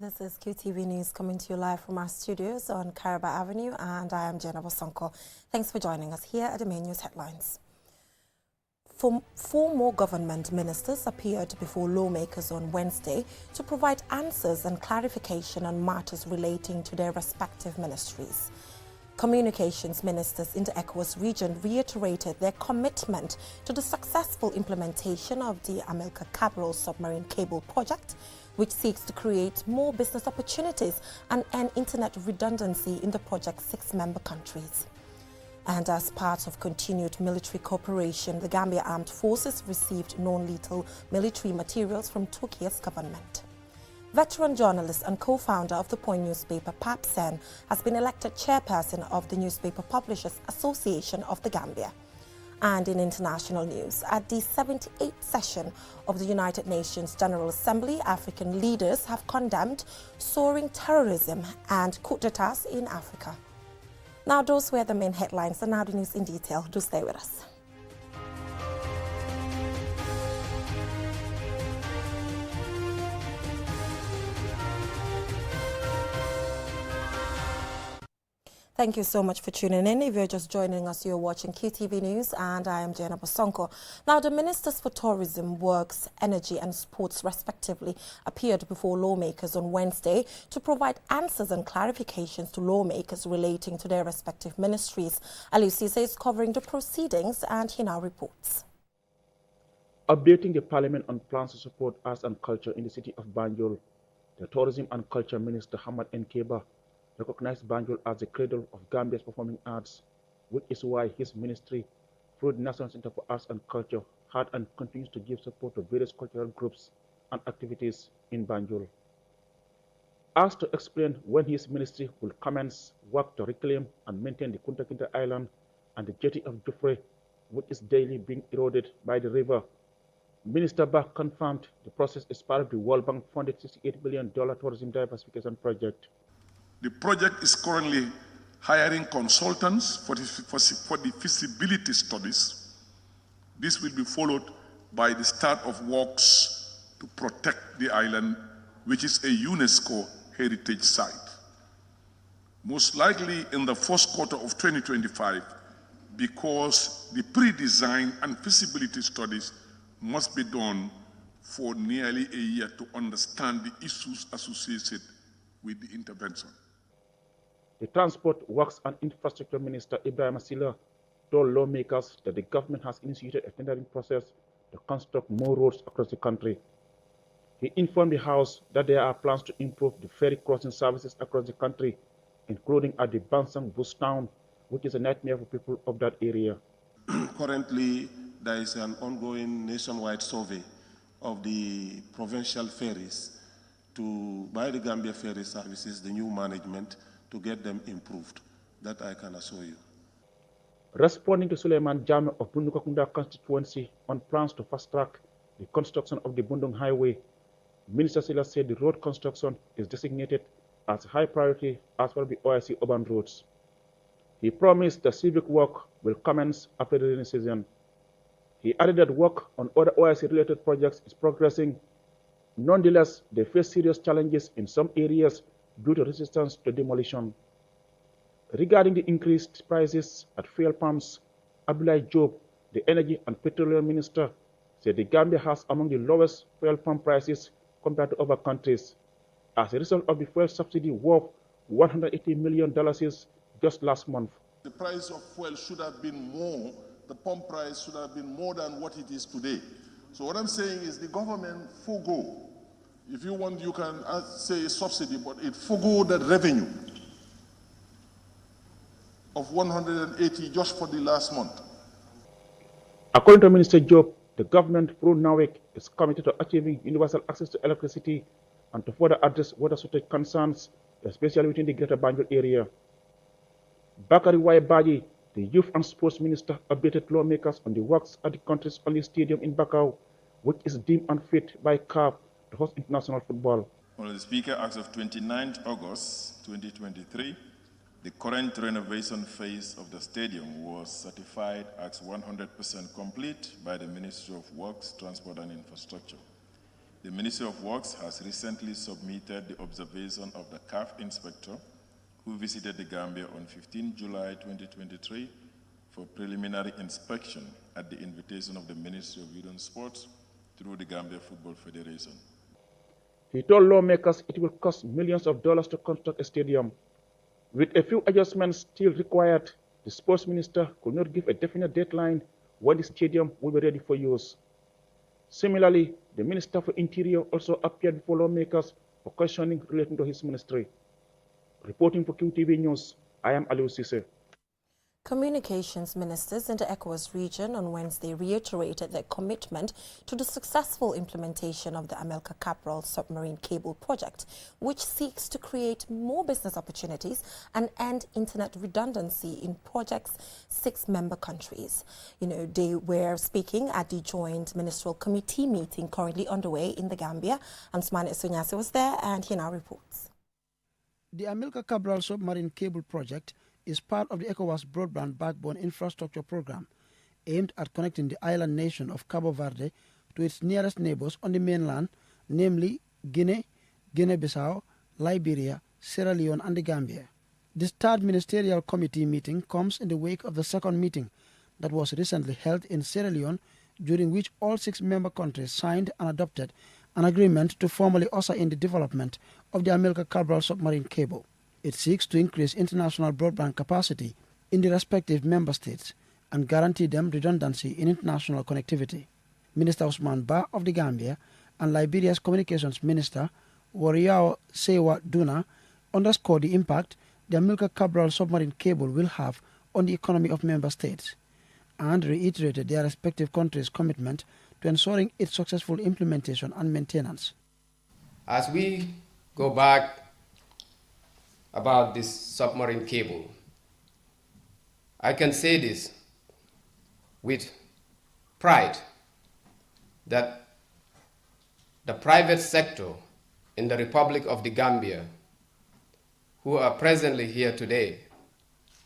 This is QTV News coming to you live from our studios on Caraba Avenue, and I am Jenna Bosonko. Thanks for joining us here at the main news headlines. Four more government ministers appeared before lawmakers on Wednesday to provide answers and clarification on matters relating to their respective ministries. Communications ministers in the ECOWAS region reiterated their commitment to the successful implementation of the Amilcar Cabral submarine cable project, which seeks to create more business opportunities and end internet redundancy in the project's 6 member countries. And as part of continued military cooperation, the Gambia Armed Forces received non-lethal military materials from Turkey's government. Veteran journalist and co-founder of the Point newspaper, Pap Sen, has been elected chairperson of the Newspaper Publishers Association of the Gambia. And in international news, at the 78th session of the United Nations General Assembly, African leaders have condemned soaring terrorism and coup d'etats in Africa. Now, those were the main headlines, and now the news in detail. Do stay with us. Thank you so much for tuning in. If you're just joining us, you're watching QTV News, and I am Jenna Bosonko. Now, the Ministers for Tourism, Works, Energy and Sports, respectively, appeared before lawmakers on Wednesday to provide answers and clarifications to lawmakers relating to their respective ministries. Aliou Cisse is covering the proceedings, and he now reports. Updating the Parliament on plans to support arts and culture in the city of Banjul, the Tourism and Culture Minister Hamad Nkeba recognized Banjul as the cradle of Gambia's performing arts, which is why his ministry, through the National Center for Arts and Culture, had and continues to give support to various cultural groups and activities in Banjul. Asked to explain when his ministry will commence work to reclaim and maintain the Kunta Kinte Island and the jetty of Jufre, which is daily being eroded by the river, Minister Bah confirmed the process is part of the World Bank-funded $68 billion tourism diversification project. The project is currently hiring consultants for the feasibility studies. This will be followed by the start of works to protect the island, which is a UNESCO heritage site. Most likely in the first quarter of 2025, because the pre-design and feasibility studies must be done for nearly a year to understand the issues associated with the intervention. The Transport, Works and Infrastructure Minister Ibrahim Asila told lawmakers that the government has initiated a tendering process to construct more roads across the country. He informed the House that there are plans to improve the ferry crossing services across the country, including at the Bansang Bush Town, which is a nightmare for people of that area. Currently, there is an ongoing nationwide survey of the provincial ferries by the Gambia Ferry Services, the new management, to get them improved. That I can assure you. Responding to Suleiman Jame of Bundukakunda constituency on plans to fast-track the construction of the Bundung Highway, Minister Sila said the road construction is designated as a high priority as per the OIC urban roads. He promised that civic work will commence after the rainy season. He added that work on other OIC-related projects is progressing. Nonetheless, they face serious challenges in some areas due to resistance to demolition. Regarding the increased prices at fuel pumps, Abdullah Job, the Energy and Petroleum Minister, said the Gambia has among the lowest fuel pump prices compared to other countries, as a result of the fuel subsidy worth $180 million just last month. The price of fuel should have been more, the pump price should have been more than what it is today. So what I'm saying is the government forgo. If you want, you can say subsidy, but it forgo that revenue of 180 just for the last month. According to Minister Job, the government through NAWEC is committed to achieving universal access to electricity and to further address water shortage concerns, especially within the Greater Banjul area. Bakari Waibaji, the Youth and Sports Minister, updated lawmakers on the works at the country's only stadium in Bakau, which is deemed unfit by CAF to host international football. Honourable Speaker, as of 29th August 2023, the current renovation phase of the stadium was certified as 100% complete by the Ministry of Works, Transport and Infrastructure. The Ministry of Works has recently submitted the observation of the CAF inspector who visited the Gambia on 15 July 2023 for preliminary inspection at the invitation of the Ministry of Youth and Sports through the Gambia Football Federation. He told lawmakers it will cost millions of dollars to construct a stadium. With a few adjustments still required, the sports minister could not give a definite deadline when the stadium will be ready for use. Similarly, the Minister for Interior also appeared before lawmakers for questioning relating to his ministry. Reporting for QTV News, I am Aliou Cisse. Communications ministers in the ECOWAS region on Wednesday reiterated their commitment to the successful implementation of the Amilcar Cabral submarine cable project, which seeks to create more business opportunities and end internet redundancy in project's 6 member countries. They were speaking at the joint ministerial committee meeting currently underway in the Gambia. And Smane Sunyasi was there, and he now reports. The Amilcar Cabral submarine cable project is part of the ECOWAS Broadband Backbone Infrastructure Program, aimed at connecting the island nation of Cabo Verde to its nearest neighbors on the mainland, namely Guinea, Guinea-Bissau, Liberia, Sierra Leone and the Gambia. This third ministerial committee meeting comes in the wake of the second meeting that was recently held in Sierra Leone, during which all 6 member countries signed and adopted an agreement to formally usher in the development of the Amilcar Cabral submarine cable. It seeks to increase international broadband capacity in the respective member states and guarantee them redundancy in international connectivity. Minister Usman Ba of the Gambia and Liberia's Communications Minister Wariao Sewa Duna underscored the impact the Amilcar Cabral submarine cable will have on the economy of member states and reiterated their respective countries' commitment to ensuring its successful implementation and maintenance. As we go back about this submarine cable, I can say this with pride, that the private sector in the Republic of the Gambia, who are presently here today,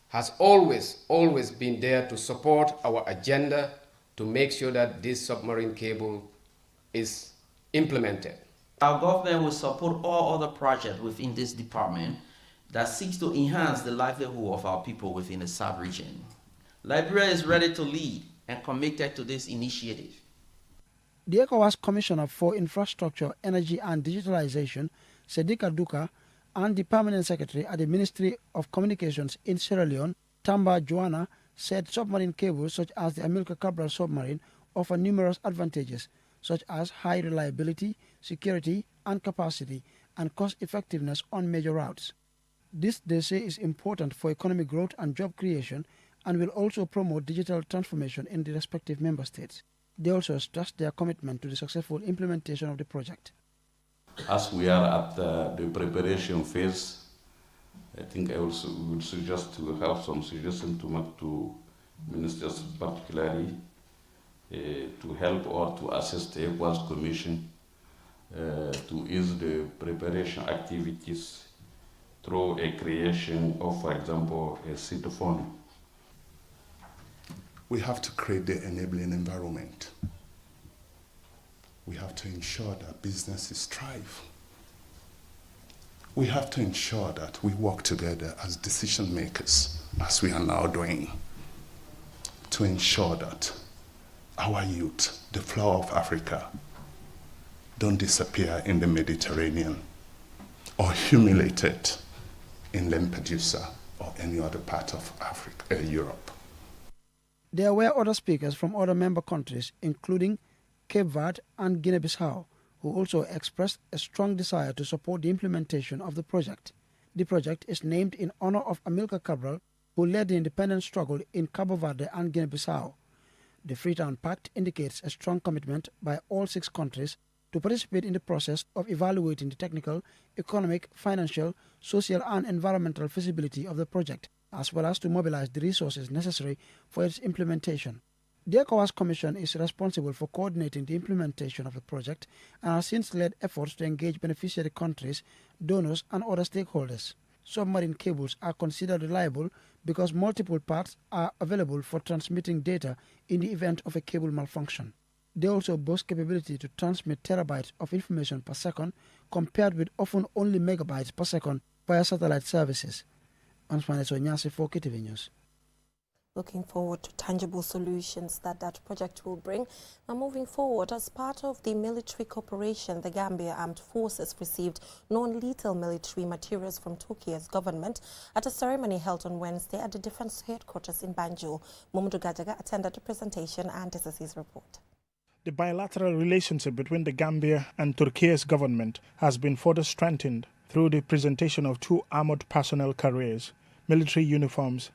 has always been there to support our agenda to make sure that this submarine cable is implemented. Our government will support all other projects within this department that seeks to enhance the livelihood of our people within the South region. Liberia is ready to lead and committed to this initiative. The ECOWAS Commissioner for Infrastructure, Energy and Digitalization, Sedika Duka, and the Permanent Secretary at the Ministry of Communications in Sierra Leone, Tamba Joanna, said submarine cables such as the Amilcar Cabral submarine offer numerous advantages, such as high reliability, security and capacity, and cost-effectiveness on major routes. This, they say, is important for economic growth and job creation and will also promote digital transformation in the respective member states. They also stressed their commitment to the successful implementation of the project. As we are at the preparation phase, I think I also would suggest to have some suggestions to make to ministers, particularly to help or to assist the ECOWAS Commission to ease the preparation activities through a creation of, for example, a seed fund. We have to create the enabling environment. We have to ensure that businesses thrive. We have to ensure that we work together as decision makers, as we are now doing, to ensure that our youth, the flower of Africa, don't disappear in the Mediterranean or humiliated in Lampedusa or any other part of Africa, Europe. There were other speakers from other member countries, including Cape Verde and Guinea-Bissau, who also expressed a strong desire to support the implementation of the project. The project is named in honor of Amilcar Cabral, who led the independence struggle in Cabo Verde and Guinea-Bissau. The Freetown Pact indicates a strong commitment by all 6 countries to participate in the process of evaluating the technical, economic, financial, social and environmental feasibility of the project, as well as to mobilize the resources necessary for its implementation. The ECOWAS Commission is responsible for coordinating the implementation of the project and has since led efforts to engage beneficiary countries, donors and other stakeholders. Submarine cables are considered reliable because multiple parts are available for transmitting data in the event of a cable malfunction. They also boast capability to transmit terabytes of information per second compared with often only megabytes per second via satellite services. Ansmane Sonyasi for KTV News. Looking forward to tangible solutions that project will bring. Now moving forward, as part of the military cooperation, the Gambia Armed Forces received non-lethal military materials from Turkey's government at a ceremony held on Wednesday at the Defense Headquarters in Banjul. Mamadou Gajaga attended the presentation and this is his report. The bilateral relationship between the Gambia and Turkey's government has been further strengthened through the presentation of 2 armored personnel carriers, military uniforms,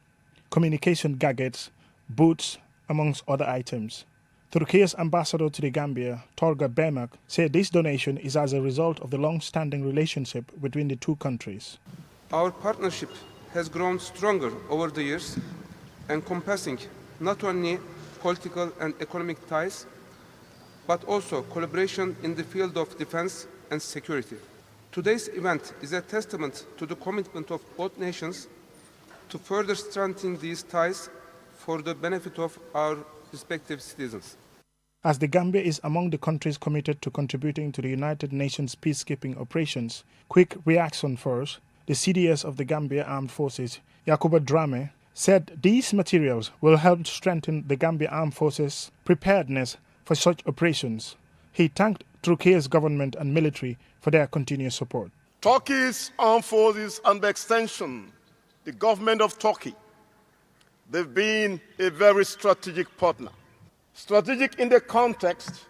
communication gadgets, boots, amongst other items. Turkey's ambassador to the Gambia, Tolga Bemak, said this donation is as a result of the long-standing relationship between the two countries. Our partnership has grown stronger over the years, encompassing not only political and economic ties, but also collaboration in the field of defense and security. Today's event is a testament to the commitment of both nations to further strengthen these ties for the benefit of our respective citizens. As the Gambia is among the countries committed to contributing to the United Nations peacekeeping operations, Quick Reaction Force, the CDS of the Gambia Armed Forces, Yakuba Drame, said these materials will help strengthen the Gambia Armed Forces' preparedness for such operations. He thanked Turkey's government and military for their continuous support. Turkey's armed forces and by extension, the government of Turkey, they've been a very strategic partner. Strategic in the context,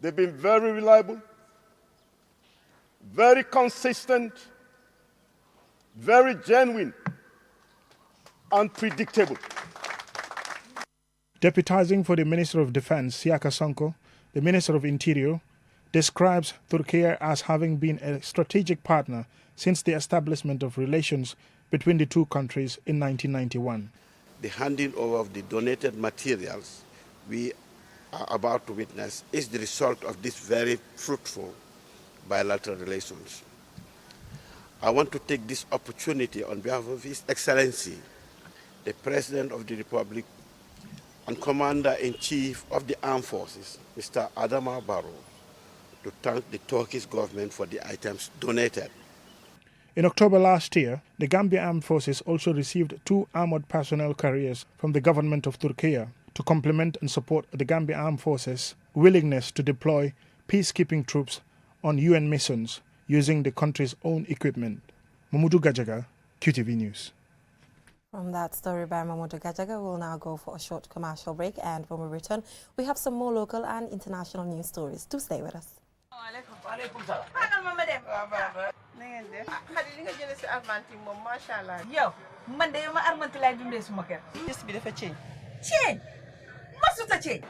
they've been very reliable, very consistent, very genuine, and predictable. Deputizing for the Minister of Defense, Siaka Sonko, the Minister of Interior, describes Turkey as having been a strategic partner since the establishment of relations between the two countries in 1991. The handing over of the donated materials we are about to witness is the result of this very fruitful bilateral relations. I want to take this opportunity on behalf of His Excellency, the President of the Republic and Commander-in-Chief of the Armed Forces, Mr. Adama Barrow, to thank the Turkish government for the items donated. In October last year, the Gambia Armed Forces also received 2 armored personnel carriers from the government of Turkey to complement and support the Gambia Armed Forces' willingness to deploy peacekeeping troops on UN missions using the country's own equipment. Mamadou Gajaga, QTV News. From that story by Mamadou Gajaga, we'll now go for a short commercial break, and when we return, we have some more local and international news stories. Do stay with us. Yow man de ma armanti lay dundé suma kër gis bi dafa ceeñ masuta ceeñ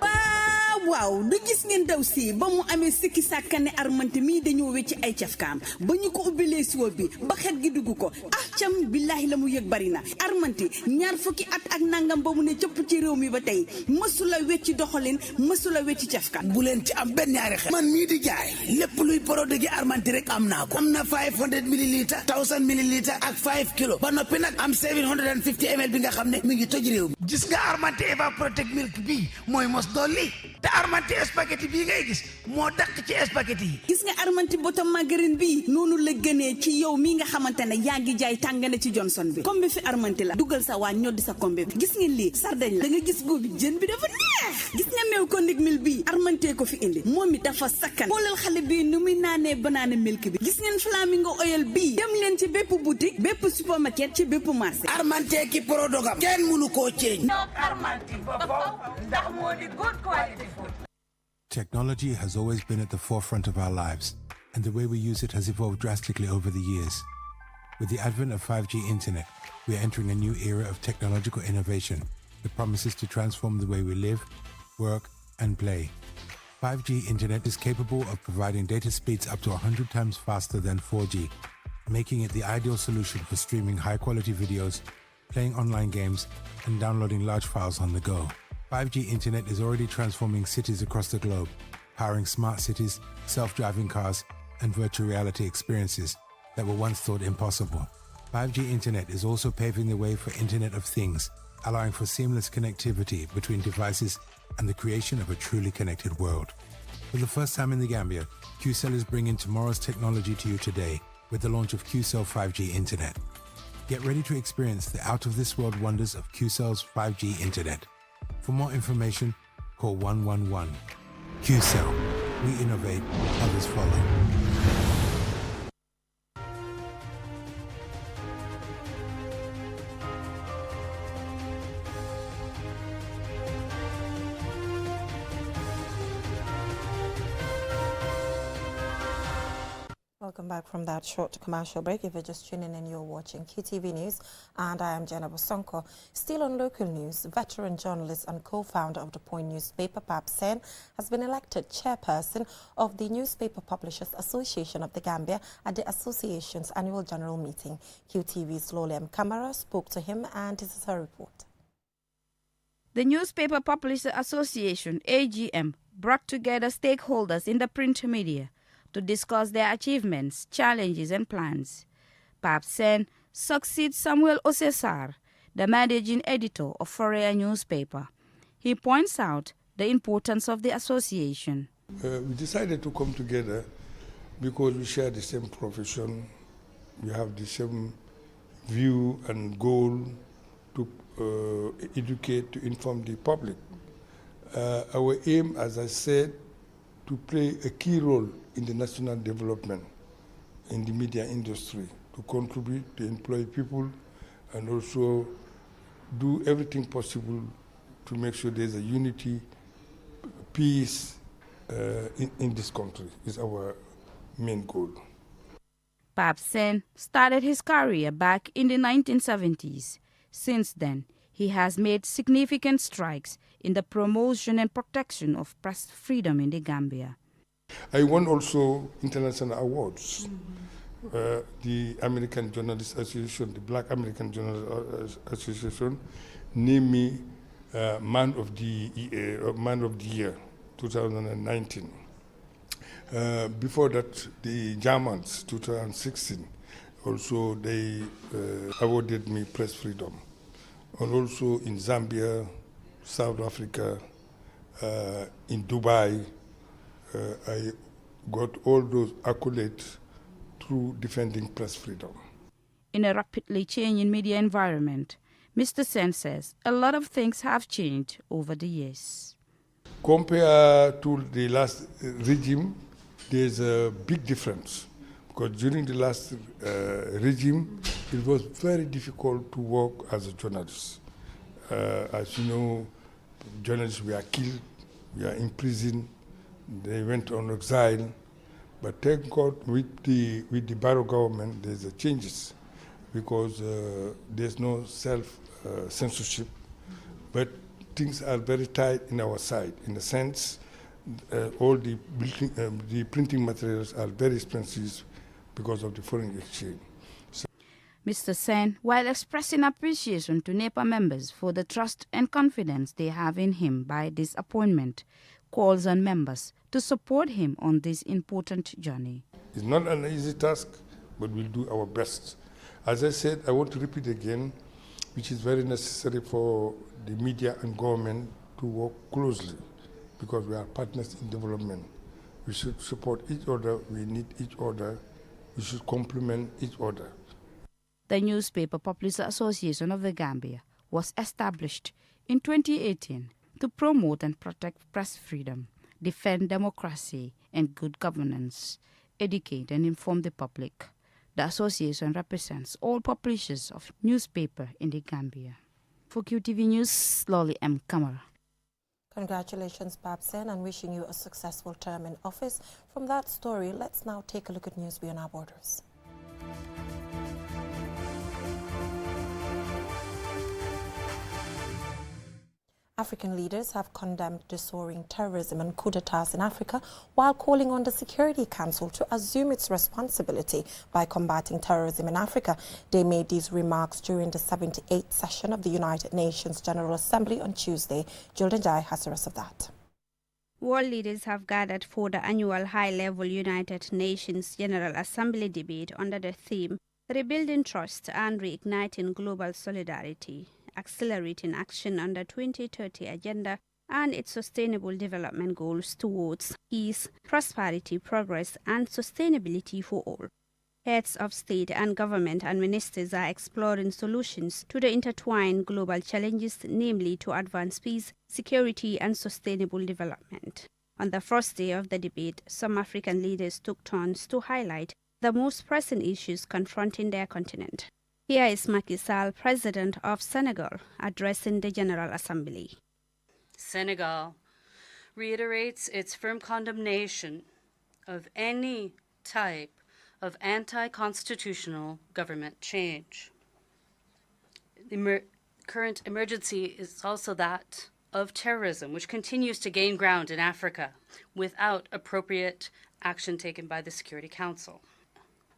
waaw du gis ngeen daw si ba mu amee sikki sàkkane armanti mi dañoo wecci ay cafkaam ba ñu ko ubbilee siwo bi ba xet gi dugg ko cam billahi la mu yëg bari na armanti ñaar fukki at ak nangam ba mu ne cëpp ci réew mi ba tey mësula wecci doxalin mësula wecci cafkaam bu leen ci am benn ñaari xel man mii di jaay lépp luy produit gi armanti rek am naa ko am na 500 millilitres 1000 millilitres ak 5 kilos ba noppi nag am 750 ml bi nga xam ne mi ngi toj réew mi gis nga armanti Evaprotect milk bi mooy mos dolli te armanti spaghetti bii ngay gis moo dàq ci spaghetti yi gis nga armanti bottom margarine bi noonu la gënee ci yow mi nga xamante ne yaa ngi jaay tàngane ci Johnson bi comme bi fi armanti la dugal sa waa ñoddi sa kombe bi gis ngeen lii sardañ la da nga gis boobu jën bi dafa neex gis nga meew ko ndig mil bi armantee ko fi indi moom mi dafa sakkan xoolal xale bi nu muy naanee banana milk bi gis ngeen flamingo oil bi dem leen ci bépp boutique bépp supermarket ci bépp marché armantee ki prodogam kenn mënu koo ceeñ armanti boppam ndax moo di good quality food. Technology has always been at the forefront of our lives, and the way we use it has evolved drastically over the years. With the advent of 5G internet, we are entering a new era of technological innovation that promises to transform the way we live, work, and play. 5G internet is capable of providing data speeds up to 100 times faster than 4G, making it the ideal solution for streaming high-quality videos, playing online games, and downloading large files on the go. 5G internet is already transforming cities across the globe, powering smart cities, self-driving cars, and virtual reality experiences that were once thought impossible. 5G internet is also paving the way for Internet of Things, allowing for seamless connectivity between devices and the creation of a truly connected world. For the first time in the Gambia, QCell is bringing tomorrow's technology to you today with the launch of QCell 5G Internet. Get ready to experience the out-of-this-world wonders of QCell's 5G Internet. For more information, call 111. QCell. We innovate, others follow. Welcome back from that short commercial break. If you're just tuning in, you're watching QTV News, and I am Jenna Bosonko. Still on local news, veteran journalist and co-founder of the Point newspaper, Pap Sen, has been elected chairperson of the Newspaper Publishers Association of the Gambia at the association's annual general meeting. QTV's Lolem Kamara spoke to him, and this is her report. The Newspaper Publishers Association, AGM, brought together stakeholders in the print media to discuss their achievements, challenges and plans. Pap Sen succeeds Samuel Osesar, the managing editor of Forea newspaper. He points out the importance of the association. We decided to come together because we share the same profession, we have the same view and goal to educate, to inform the public. Our aim, as I said, to play a key role in the national development in the media industry, to contribute, to employ people, and also do everything possible to make sure there's a unity, peace in this country is our main goal. Pap Sen started his career back in the 1970s. Since then, he has made significant strides in the promotion and protection of press freedom in the Gambia. I won also international awards. The American Journalists Association, the Black American Journalists Association, named me Man of the Year, 2019. Before that, the Germans, 2016, also they awarded me press freedom. And also in Zambia, South Africa, in Dubai, I got all those accolades through defending press freedom. In a rapidly changing media environment, Mr. Sen says a lot of things have changed over the years. Compared to the last regime, there's a big difference. Because during the last regime, it was very difficult to work as a journalist. As you know, journalists were killed, were imprisoned, they went on exile. But thank God, with the Barrow government, there's a changes because there's no self-censorship. But things are very tight in our side, in the sense all the printing materials are very expensive because of the foreign exchange. So Mr. Sen, while expressing appreciation to NEPA members for the trust and confidence they have in him by this appointment, calls on members to support him on this important journey. It's not an easy task, but we'll do our best. As I said, I want to repeat again, which is very necessary for the media and government to work closely because we are partners in development. We should support each other, we need each other, we should complement each other. The Newspaper Publishers Association of the Gambia was established in 2018 to promote and protect press freedom, defend democracy and good governance, educate and inform the public. The association represents all publishers of newspaper in the Gambia. For QTV News, Lolly M. Kamara. Congratulations, Pap Sen, and wishing you a successful term in office. From that story, let's now take a look at news beyond our borders. African leaders have condemned the soaring terrorism and coup d'etats in Africa while calling on the Security Council to assume its responsibility by combating terrorism in Africa. They made these remarks during the 78th session of the United Nations General Assembly on Tuesday. Jildan Jai has the rest of that. World leaders have gathered for the annual high-level United Nations General Assembly debate under the theme Rebuilding Trust and Reigniting Global Solidarity. accelerating action on the 2030 agenda and its sustainable development goals towards peace, prosperity, progress, and sustainability for all. Heads of state and government and ministers are exploring solutions to the intertwined global challenges, namely to advance peace, security, and sustainable development. On the first day of the debate, some African leaders took turns to highlight the most pressing issues confronting their continent. Here is Macky Sall, President of Senegal, addressing the General Assembly. Senegal reiterates its firm condemnation of any type of anti-constitutional government change. The current emergency is also that of terrorism, which continues to gain ground in Africa without appropriate action taken by the Security Council.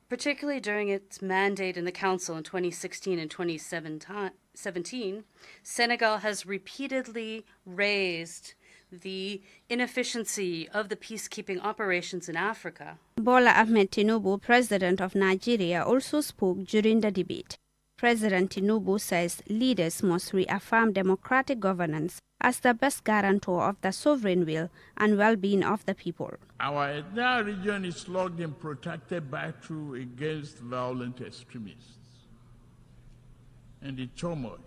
Particularly during its mandate in the Council in 2016 and 2017, Senegal has repeatedly raised the inefficiency of the peacekeeping operations in Africa. Bola Ahmed Tinubu, President of Nigeria, also spoke during the debate. President Tinubu says leaders must reaffirm democratic governance as the best guarantor of the sovereign will and well-being of the people. Our entire region is locked in protracted battle against violent extremists. And the turmoil,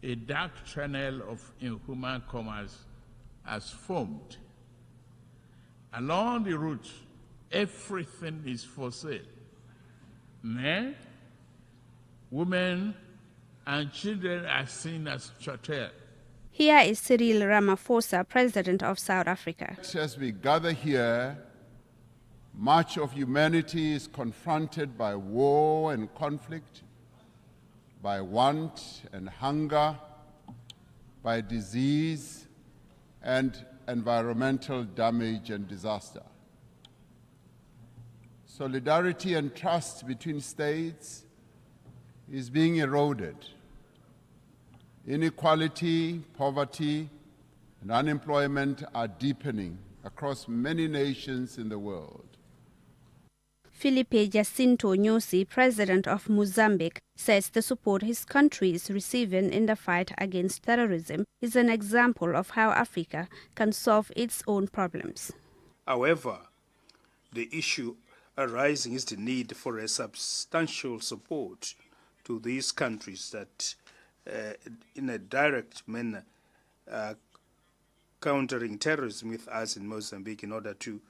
a dark channel of inhuman commerce has formed. Along the route, everything is for sale. Men, women, and children are seen as chattel. Here is Cyril Ramaphosa, President of South Africa. As we gather here, much of humanity is confronted by war and conflict, by want and hunger, by disease and environmental damage and disaster. Solidarity and trust between states is being eroded. Inequality, poverty, and unemployment are deepening across many nations in the world. Filipe Jacinto Nyusi, President of Mozambique, says the support his country is receiving in the fight against terrorism is an example of how Africa can solve its own problems. However, the issue arising is the need for a substantial support to these countries that, in a direct manner, countering terrorism with us in Mozambique in order to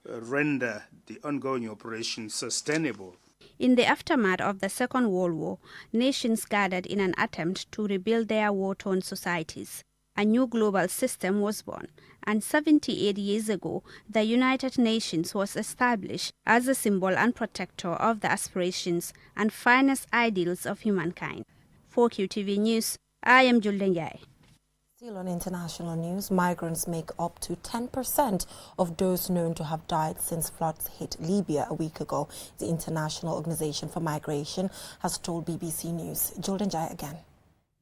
render the ongoing operation sustainable. In the aftermath of the Second World War, nations gathered in an attempt to rebuild their war-torn societies. A new global system was born, and 78 years ago, the United Nations was established as a symbol and protector of the aspirations and finest ideals of humankind. For QTV News, I am Julden Jai. Still on international news, migrants make up to 10% of those known to have died since floods hit Libya a week ago, the International Organization for Migration has told BBC News. Julden Jai again.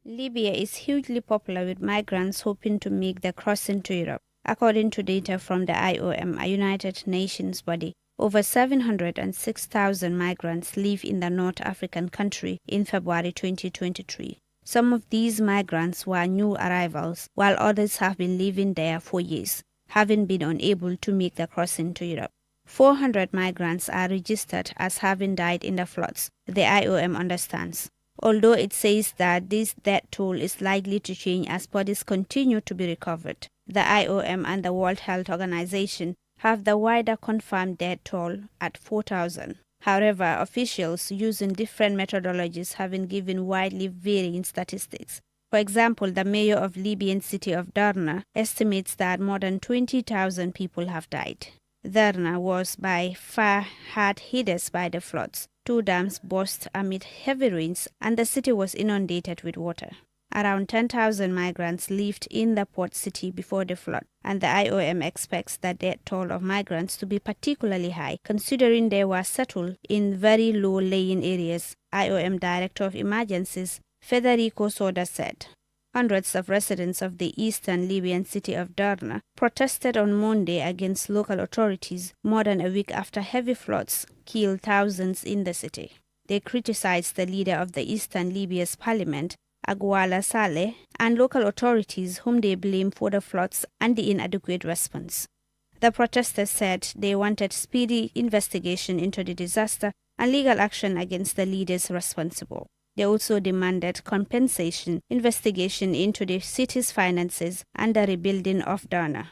Libya is hugely popular with migrants hoping to make the crossing to Europe. According to data from the IOM, a United Nations body, over 706,000 migrants live in the North African country in February 2023. Some of these migrants were new arrivals, while others have been living there for years, having been unable to make the crossing to Europe. 400 migrants are registered as having died in the floods, the IOM understands. Although it says that this death toll is likely to change as bodies continue to be recovered. The IOM and the World Health Organization have the wider confirmed death toll at 4,000. However, officials using different methodologies have been given widely varying statistics. For example, the mayor of Libyan city of Derna estimates that more than 20,000 people have died. Derna was by far hard hit by the floods. 2 dams burst amid heavy rains and the city was inundated with water. Around 10,000 migrants lived in the port city before the flood, and the IOM expects the death toll of migrants to be particularly high, considering they were settled in very low-lying areas, IOM Director of Emergencies Federico Soda said. Hundreds of residents of the eastern Libyan city of Derna protested on Monday against local authorities more than a week after heavy floods killed thousands in the city. They criticized the leader of the eastern Libya's parliament Agwala Saleh, and local authorities whom they blame for the floods and the inadequate response. The protesters said they wanted speedy investigation into the disaster and legal action against the leaders responsible. They also demanded compensation, investigation into the city's finances, and the rebuilding of Derna.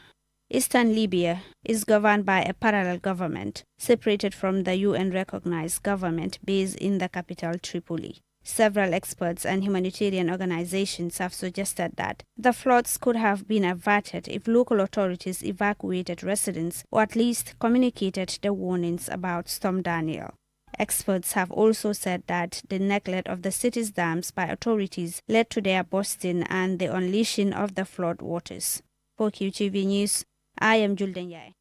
Eastern Libya is governed by a parallel government, separated from the UN-recognized government based in the capital Tripoli. Several experts and humanitarian organizations have suggested that the floods could have been averted if local authorities evacuated residents or at least communicated the warnings about Storm Daniel. Experts have also said that the neglect of the city's dams by authorities led to their bursting and the unleashing of the flood waters. For QTV News, I am Julden Yai.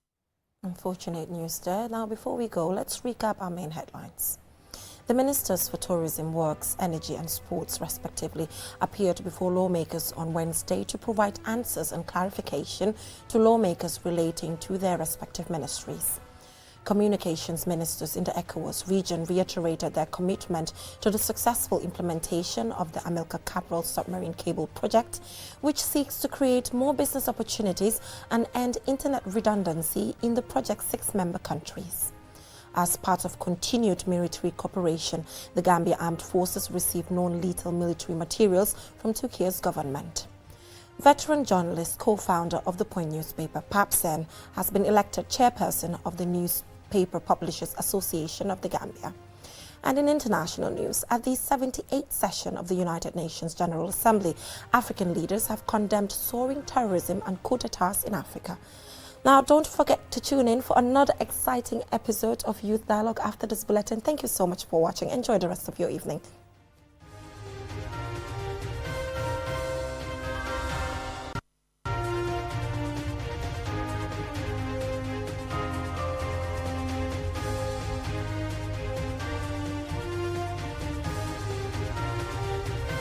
Unfortunate news there. Now, before we go, let's recap our main headlines. The Ministers for Tourism, Works, Energy and Sports, respectively, appeared before lawmakers on Wednesday to provide answers and clarification to lawmakers relating to their respective ministries. Communications ministers in the ECOWAS region reiterated their commitment to the successful implementation of the Amilcar Cabral submarine cable project, which seeks to create more business opportunities and end internet redundancy in the project's 6 member countries. As part of continued military cooperation, the Gambia Armed Forces received non-lethal military materials from Turkey's government. Veteran journalist, co-founder of the Point newspaper, Pap Sen, has been elected chairperson of the Newspaper Publishers Association of the Gambia. And in international news, at the 78th session of the United Nations General Assembly, African leaders have condemned soaring terrorism and coup d'etats in Africa. Now, don't forget to tune in for another exciting episode of Youth Dialogue after this bulletin. Thank you so much for watching. Enjoy the rest of your evening.